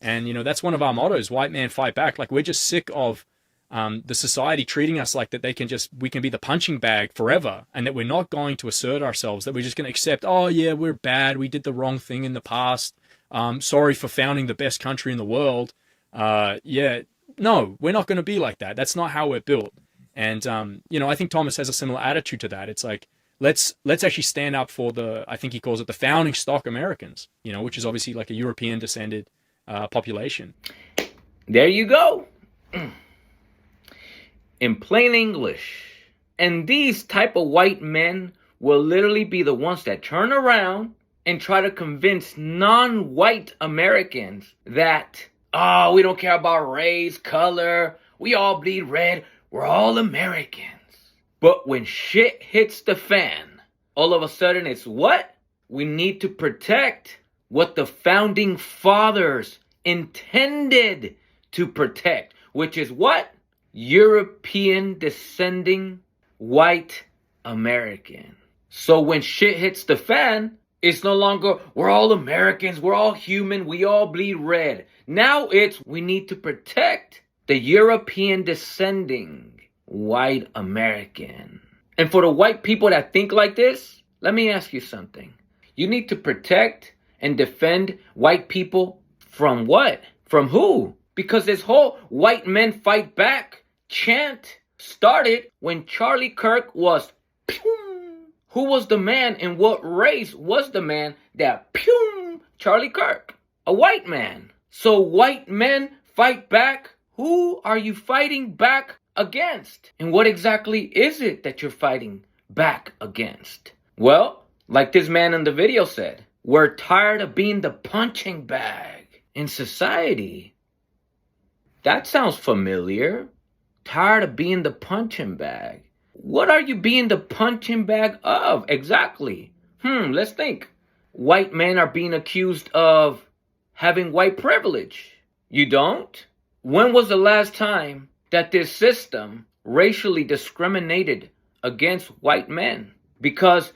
And, that's one of our mottos, white man fight back. Like, we're just sick of the society treating us like that we can be the punching bag forever, and that we're not going to assert ourselves, that we're just going to accept, oh yeah, we're bad, we did the wrong thing in the past, sorry for founding the best country in the world. Yeah, no, we're not going to be like that. That's not how we're built. And I think Thomas has a similar attitude to that. It's like, let's actually stand up for I think he calls it the founding stock Americans, which is obviously like a European descended population. There you go. In plain English. And these type of white men will literally be the ones that turn around and try to convince non-white Americans that, oh, we don't care about race, color, we all bleed red, we're all Americans. But when shit hits the fan, all of a sudden it's what? We need to protect what the founding fathers intended to protect, which is what? European descending white American. So when shit hits the fan, it's no longer we're all Americans, we're all human, we all bleed red. Now it's we need to protect the European descending white American. And for the white people that think like this, let me ask you something. You need to protect and defend white people from what? From who? Because this whole white men fight back chant started when Charlie Kirk was pew. Who was the man and what race was the man that pew Charlie Kirk? A white man. So white men fight back. Who are you fighting back against? And what exactly is it that you're fighting back against? Well, like this man in the video said, we're tired of being the punching bag in society. That sounds familiar. Tired of being the punching bag. What are you being the punching bag of exactly? Let's think. White men are being accused of having white privilege. You don't? When was the last time that this system racially discriminated against white men? Because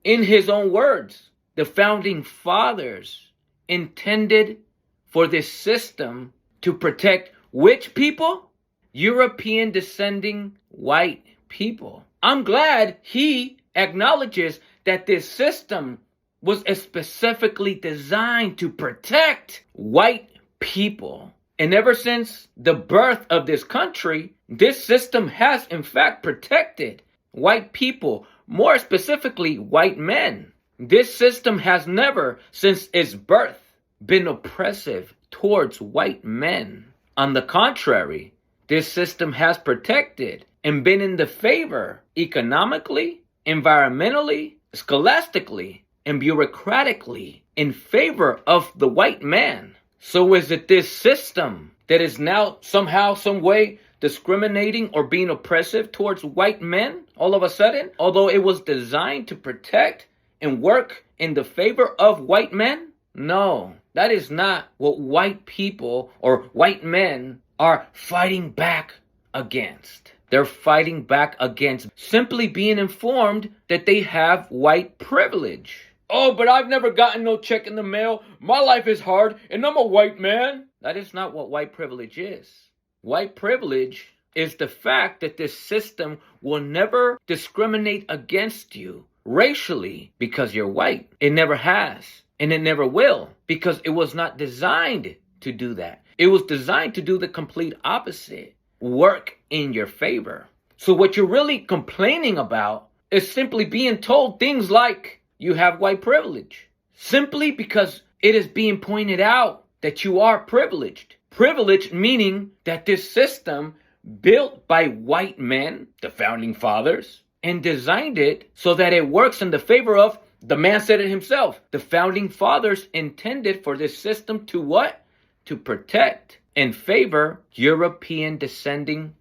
in his own words, the founding fathers intended for this system to protect which people? European descending white people. I'm glad he acknowledges that this system was specifically designed to protect white people. And ever since the birth of this country, this system has in fact protected white people, more specifically white men. This system has never, since its birth, been oppressive towards white men. On the contrary, this system has protected and been in the favor economically, environmentally, scholastically, and bureaucratically in favor of the white man. So is it this system that is now somehow, some way discriminating or being oppressive towards white men all of a sudden? Although it was designed to protect and work in the favor of white men? No, that is not what white people or white men are fighting back against. They're fighting back against simply being informed that they have white privilege. Oh, but I've never gotten no check in the mail. My life is hard and I'm a white man. That is not what white privilege is. White privilege is the fact that this system will never discriminate against you racially because you're white. It never has. And it never will, because it was not designed to do that. It was designed to do the complete opposite. Work in your favor. So what you're really complaining about is simply being told things like you have white privilege. Simply because it is being pointed out that you are privileged. Privilege meaning that this system built by white men, the founding fathers, and designed it so that it works in the favor of, the man said it himself, the founding fathers intended for this system to what? To protect and favor European descending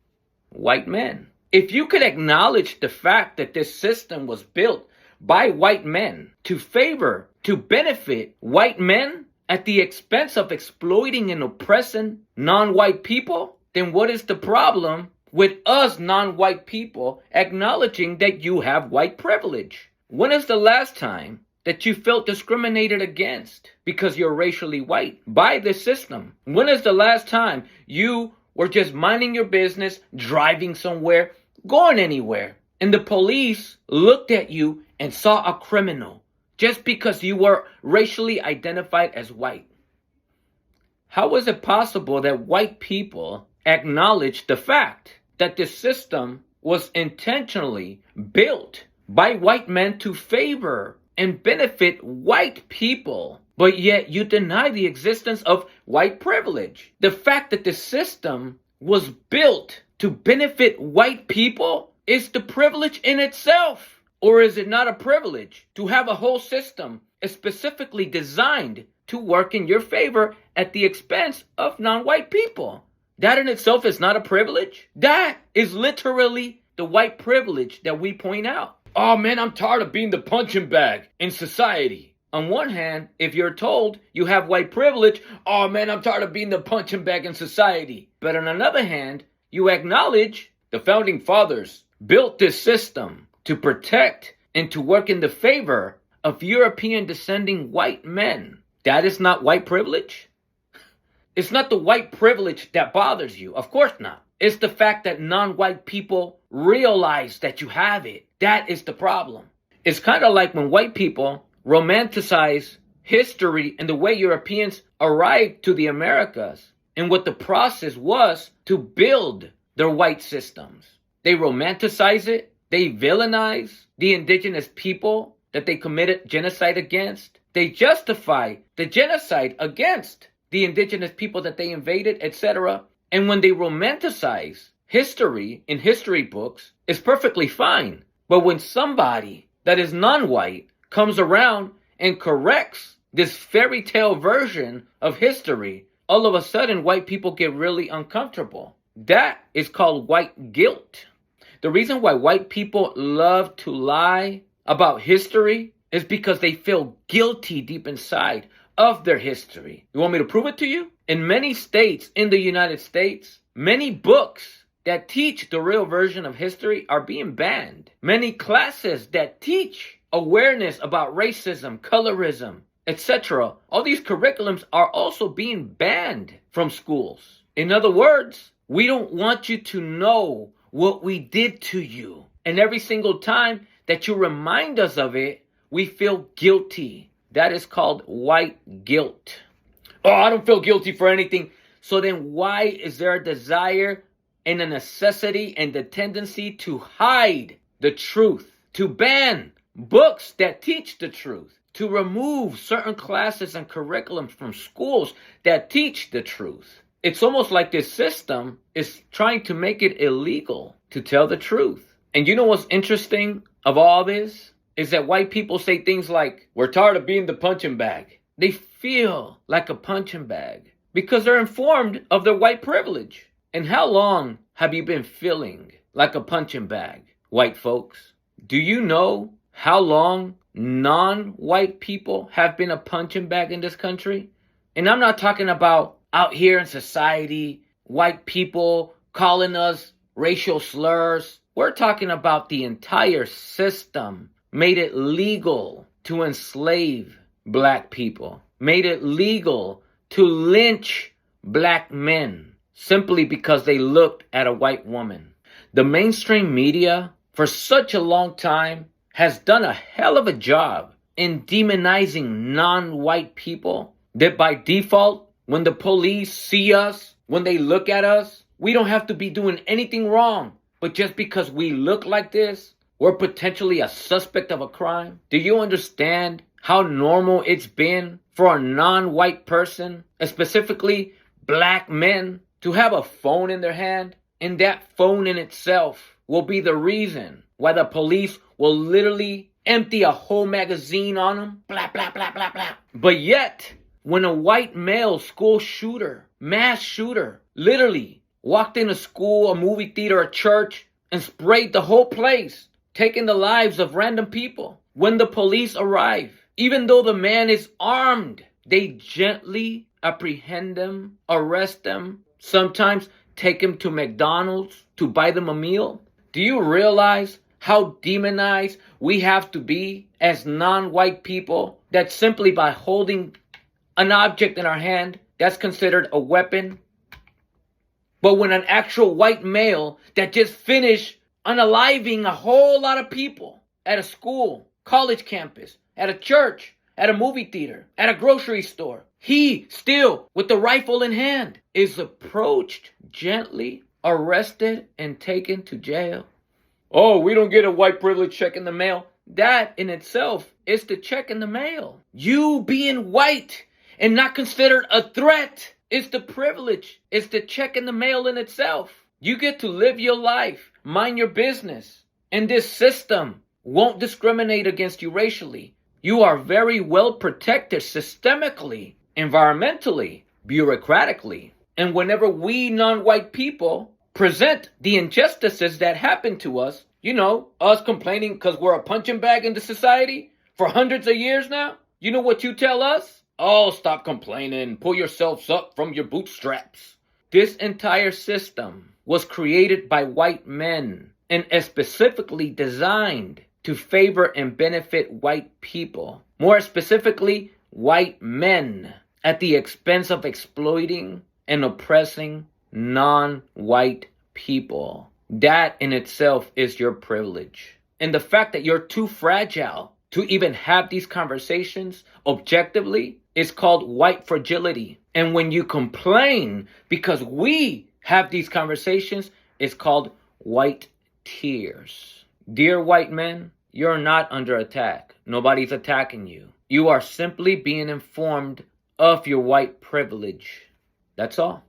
white men. If you could acknowledge the fact that this system was built by white men to favor, to benefit white men at the expense of exploiting and oppressing non-white people, then what is the problem with us non-white people acknowledging that you have white privilege? When is the last time that you felt discriminated against because you're racially white by this system? When is the last time you were just minding your business, driving somewhere, going anywhere, and the police looked at you and saw a criminal just because you were racially identified as white? How is it possible that white people acknowledge the fact that the system was intentionally built by white men to favor and benefit white people, but yet you deny the existence of white privilege? The fact that the system was built to benefit white people is the privilege in itself. Or is it not a privilege to have a whole system specifically designed to work in your favor at the expense of non-white people? That in itself is not a privilege. That is literally the white privilege that we point out. Oh man, I'm tired of being the punching bag in society. On one hand, if you're told you have white privilege, oh man, I'm tired of being the punching bag in society. But on another hand, you acknowledge the founding fathers built this system to protect and to work in the favor of European descending white men. That is not white privilege? It's not the white privilege that bothers you. Of course not. It's the fact that non-white people realize that you have it. That is the problem. It's kind of like when white people romanticize history and the way Europeans arrived to the Americas and what the process was to build their white systems. They romanticize it. They villainize the indigenous people that they committed genocide against. They justify the genocide against the indigenous people that they invaded, etc. And when they romanticize history in history books, it's perfectly fine. But when somebody that is non-white comes around and corrects this fairy tale version of history, all of a sudden white people get really uncomfortable. That is called white guilt. The reason why white people love to lie about history is because they feel guilty deep inside of their history. You want me to prove it to you? In many states in the United States, many books that teach the real version of history are being banned. Many classes that teach awareness about racism, colorism, etc. All these curriculums are also being banned from schools. In other words, we don't want you to know what we did to you. And every single time that you remind us of it, we feel guilty. That is called white guilt. Oh, I don't feel guilty for anything. So then why is there a desire and a necessity and the tendency to hide the truth, to ban books that teach the truth, to remove certain classes and curriculums from schools that teach the truth? It's almost like this system is trying to make it illegal to tell the truth. And you know what's interesting of all this? Is that white people say things like, we're tired of being the punching bag. They feel like a punching bag because they're informed of their white privilege. And how long have you been feeling like a punching bag, white folks? Do you know how long non-white people have been a punching bag in this country? And I'm not talking about out here in society, white people calling us racial slurs. We're talking about the entire system made it legal to enslave black people, made it legal to lynch black men simply because they looked at a white woman. The mainstream media for such a long time has done a hell of a job in demonizing non-white people that by default, when the police see us, when they look at us, we don't have to be doing anything wrong. But just because we look like this, we're potentially a suspect of a crime. Do you understand how normal it's been for a non-white person, specifically black men, to have a phone in their hand? And that phone in itself will be the reason why the police will literally empty a whole magazine on them. Blah, blah, blah, blah, blah. But yet, when a white male school shooter, mass shooter, literally walked in a school, a movie theater, a church, and sprayed the whole place, taking the lives of random people. When the police arrive, even though the man is armed, they gently apprehend them, arrest them, sometimes take him to McDonald's to buy them a meal. Do you realize how demonized we have to be as non-white people, that simply by holding an object in our hand, that's considered a weapon? But when an actual white male that just finished unaliving a whole lot of people at a school, college campus, at a church, at a movie theater, at a grocery store, he still, with the rifle in hand, is approached gently, arrested, and taken to jail. Oh, we don't get a white privilege check in the mail. That in itself is the check in the mail. You being white and not considered a threat is the privilege. It's the check in the mail in itself. You get to live your life, mind your business. And this system won't discriminate against you racially. You are very well protected systemically, environmentally, bureaucratically. And whenever we non-white people present the injustices that happen to us, us complaining because we're a punching bag in the society for hundreds of years now, you know what you tell us? Oh, stop complaining. Pull yourselves up from your bootstraps. This entire system was created by white men and is specifically designed to favor and benefit white people. More specifically, white men at the expense of exploiting and oppressing non-white people. That in itself is your privilege. And the fact that you're too fragile to even have these conversations objectively is called white fragility. And when you complain because we have these conversations, it's called white tears. Dear white men, you're not under attack. Nobody's attacking you. You are simply being informed of your white privilege. That's all.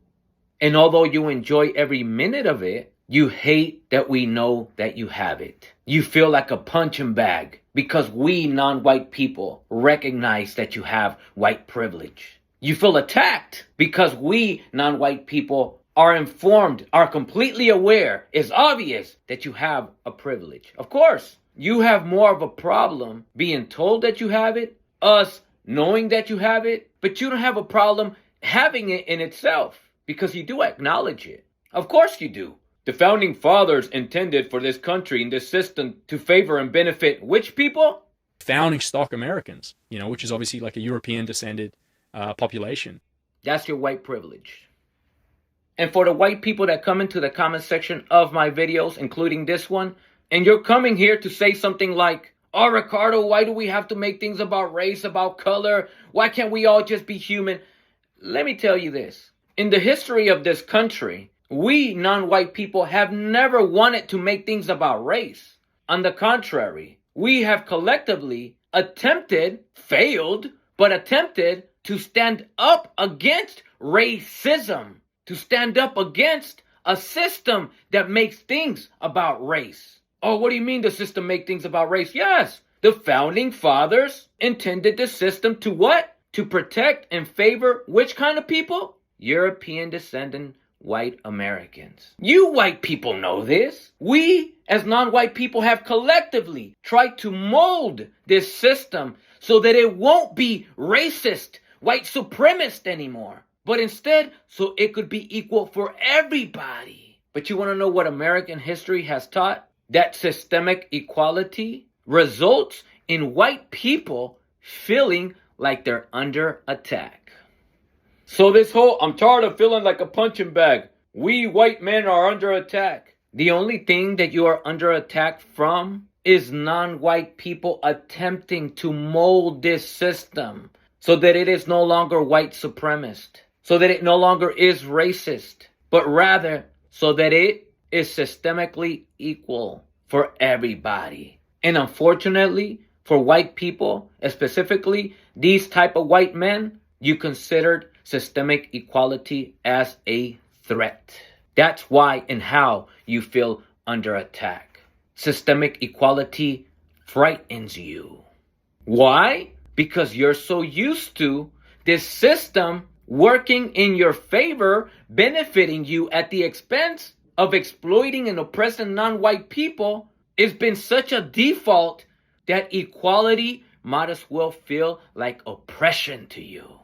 And although you enjoy every minute of it, you hate that we know that you have it. You feel like a punching bag because we non-white people recognize that you have white privilege. You feel attacked because we non-white people are informed, are completely aware, it's obvious that you have a privilege. Of course, you have more of a problem being told that you have it, us knowing that you have it, but you don't have a problem having it in itself because you do acknowledge it. Of course you do. The founding fathers intended for this country and this system to favor and benefit which people? Founding stock Americans, which is obviously like a European descended population. That's your white privilege. And for the white people that come into the comment section of my videos, including this one, and you're coming here to say something like, oh, Ricardo, why do we have to make things about race, about color? Why can't we all just be human? Let me tell you this. In the history of this country, we non-white people have never wanted to make things about race. On the contrary, we have collectively failed, but attempted to stand up against racism, to stand up against a system that makes things about race. Oh, what do you mean the system makes things about race? Yes, the founding fathers intended the system to what? To protect and favor which kind of people? European descendant white Americans. You white people know this. We, as non-white people, have collectively tried to mold this system so that it won't be racist, white supremacist anymore, but instead so it could be equal for everybody. But you want to know what American history has taught? That systemic equality results in white people feeling like they're under attack. So this whole, I'm tired of feeling like a punching bag. We white men are under attack. The only thing that you are under attack from is non-white people attempting to mold this system so that it is no longer white supremacist, so that it no longer is racist, but rather so that it is systemically equal for everybody. And unfortunately, for white people, specifically these type of white men, you considered systemic equality as a threat. That's why and how you feel under attack. Systemic equality frightens you. Why? Because you're so used to this system working in your favor, benefiting you at the expense of exploiting and oppressing non-white people. It's been such a default that equality might as well feel like oppression to you.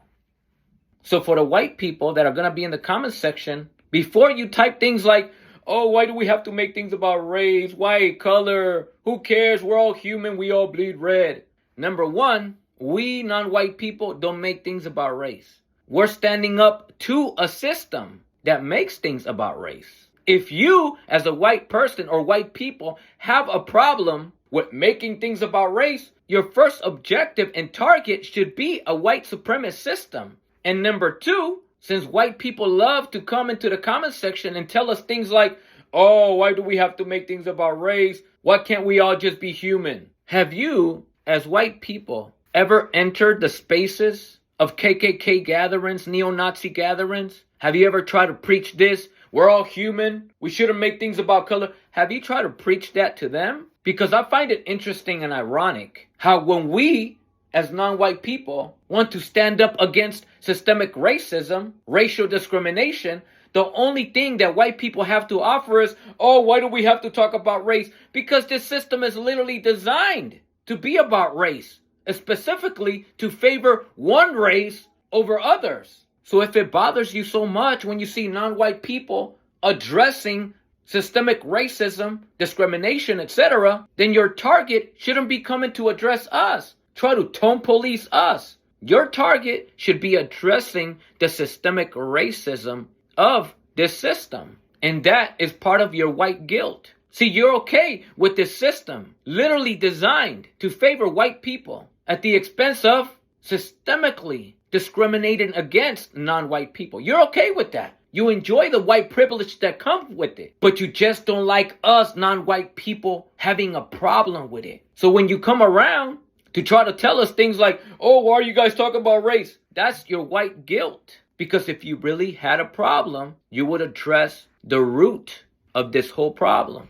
So for the white people that are going to be in the comment section, before you type things like, oh, why do we have to make things about race, white, color? Who cares? We're all human. We all bleed red. Number one, we non-white people don't make things about race. We're standing up to a system that makes things about race. If you, as a white person or white people, have a problem with making things about race, your first objective and target should be a white supremacist system. And number two, since white people love to come into the comment section and tell us things like, oh, why do we have to make things about race? Why can't we all just be human? Have you, as white people, ever entered the spaces of KKK gatherings, neo-Nazi gatherings? Have you ever tried to preach this? We're all human. We shouldn't make things about color. Have you tried to preach that to them? Because I find it interesting and ironic how when we, as non-white people, want to stand up against systemic racism, racial discrimination, the only thing that white people have to offer is, oh, why do we have to talk about race? Because this system is literally designed to be about race, specifically to favor one race over others. So if it bothers you so much when you see non-white people addressing systemic racism, discrimination, etc., then your target shouldn't be coming to address us, try to tone police us. Your target should be addressing the systemic racism of this system. And that is part of your white guilt. See, you're okay with this system, literally designed to favor white people at the expense of systemically discriminating against non-white people. You're okay with that. You enjoy the white privilege that comes with it, but you just don't like us non-white people having a problem with it. So when you come around to try to tell us things like, oh, why are you guys talking about race? That's your white guilt. Because if you really had a problem, you would address the root of this whole problem,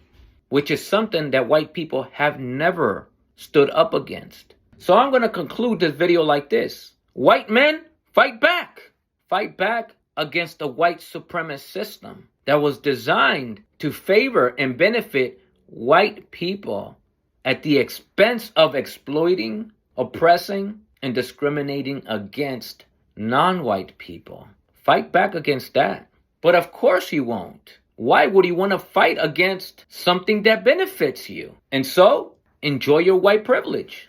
which is something that white people have never stood up against. So I'm going to conclude this video like this. White men, fight back. Fight back against the white supremacist system that was designed to favor and benefit white people at the expense of exploiting, oppressing, and discriminating against non-white people. Fight back against that. But of course you won't. Why would you want to fight against something that benefits you? And so, enjoy your white privilege.